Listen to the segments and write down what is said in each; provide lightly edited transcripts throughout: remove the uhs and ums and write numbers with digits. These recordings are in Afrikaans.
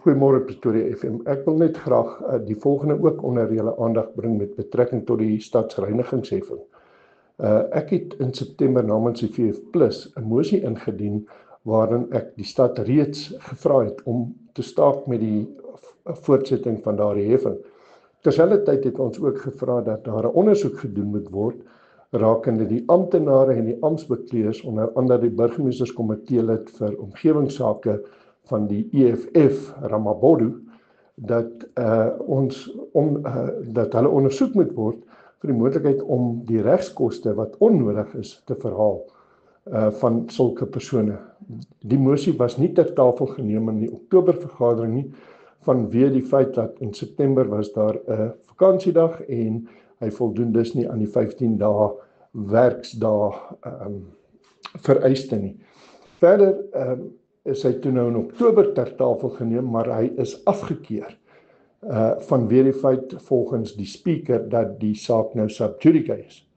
Goeiemôre Pretoria FM. Ek wil net graag die volgende ook onder julle aandag bring met betrekking tot die stadsreinigingsheffing. Ek het in September namens die VF+ 'n mosie ingedien waarin ek die stad reeds gevra het om te staak met die voortsetting van daardie heffing. Terselfdertyd het ons ook gevra dat daar 'n ondersoek gedoen moet word rakende die amptenare en die amptsbekleers, onder andere die burgemeesterskomitee lid vir omgewingsake van die EFF, Ramabodu, dat dat hulle ondersoek moet word vir die moontlikheid om die regskoste wat onnodig is te verhaal van sulke persone. Die mosie was nie ter tafel geneem in die Oktobervergadering nie, vanweë die feit dat in September was daar 'n vakansiedag en hy voldoen dus nie aan die 15 dae werksdae vereiste nie. Verder is hy toe nou in Oktober ter tafel geneem, maar hy is afgekeur vanweë die feit volgens die speaker dat die saak nou sub judice is.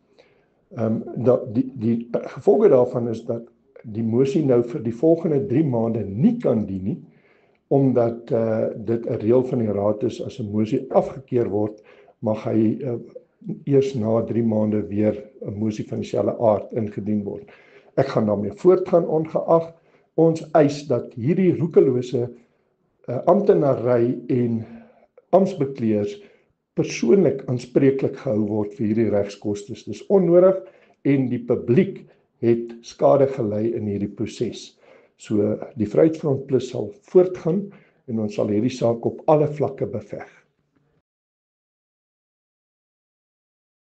Die gevolge daarvan is dat die mosie nou vir die volgende 3 maande nie kan dien nie, omdat dit 'n reël van die raad is, as 'n mosie afgekeur word, mag hy eers na 3 maande weer 'n mosie van dieselfde aard ingedien word. Ek gaan daarmee voortgaan ongeag ons eis dat hierdie roekelose amptenary en amptsbekleers persoonlik aanspreeklik gehou word vir hierdie regskostes. Dis onnodig en die publiek het skade gelei in hierdie proses. So die Vryheidsfront Plus sal voortgaan en ons sal hierdie saak op alle vlakke beveg.